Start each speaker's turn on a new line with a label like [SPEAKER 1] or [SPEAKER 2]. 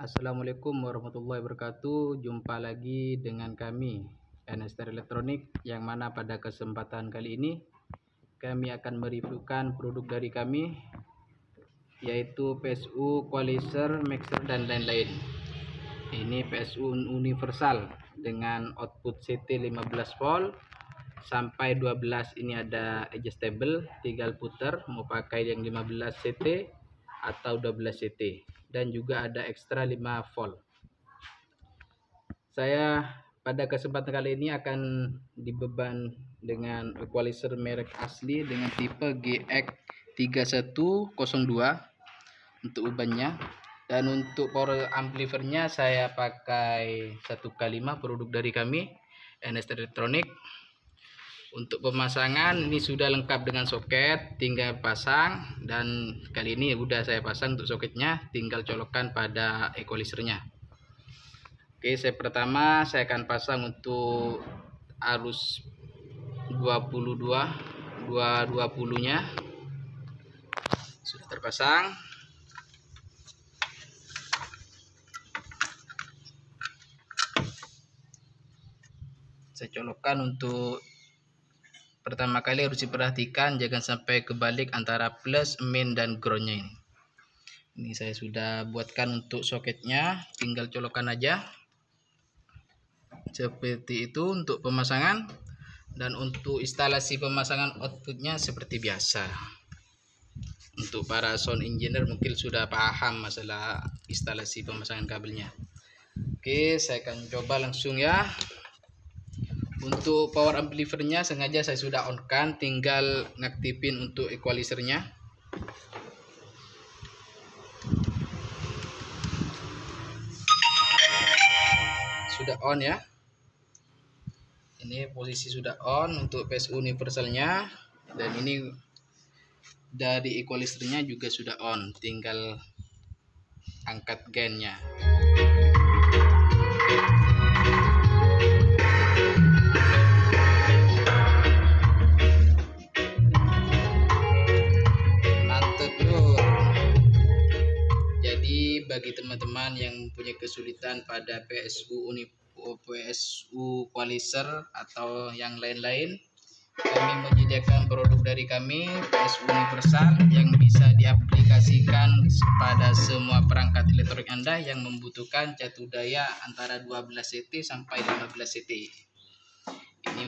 [SPEAKER 1] Assalamualaikum warahmatullahi wabarakatuh. Jumpa lagi dengan kami Nstar Elektronik, yang mana pada kesempatan kali ini kami akan mereviewkan produk dari kami, yaitu PSU Qualizer, Mixer dan lain-lain. Ini PSU universal dengan output CT 15 volt sampai 12. Ini ada adjustable, tinggal putar mau pakai yang 15 CT atau 12 CT, dan juga ada ekstra 5 volt. Saya pada kesempatan kali ini akan dibeban dengan equalizer merek asli dengan tipe GX3102 untuk bebannya, dan untuk power amplifiernya saya pakai 1K5 produk dari kami Nstar Elektronik. Untuk pemasangan ini sudah lengkap dengan soket, tinggal pasang, dan kali ini udah saya pasang untuk soketnya, tinggal colokkan pada equalizernya. Oke, pertama saya akan pasang untuk arus 220 nya sudah terpasang. Saya colokkan. Untuk pertama kali harus diperhatikan jangan sampai kebalik antara plus, min dan groundnya ini. Ini saya sudah buatkan untuk soketnya, tinggal colokkan aja seperti itu untuk pemasangan. Dan untuk instalasi pemasangan outputnya seperti biasa. Untuk para sound engineer mungkin sudah paham masalah instalasi pemasangan kabelnya. Oke, saya akan coba langsung ya. Untuk power amplifiernya sengaja saya sudah on kan, tinggal ngaktifin untuk equalizernya. Sudah on ya. Ini posisi sudah on untuk PSU universalnya, dan ini dari equalizernya juga sudah on, tinggal angkat gainnya. Bagi teman-teman yang punya kesulitan pada PSU Qualizer atau yang lain-lain, kami menyediakan produk dari kami PSU universal yang bisa diaplikasikan pada semua perangkat elektronik Anda yang membutuhkan jatuh daya antara 12 CT sampai 15 CT. Ini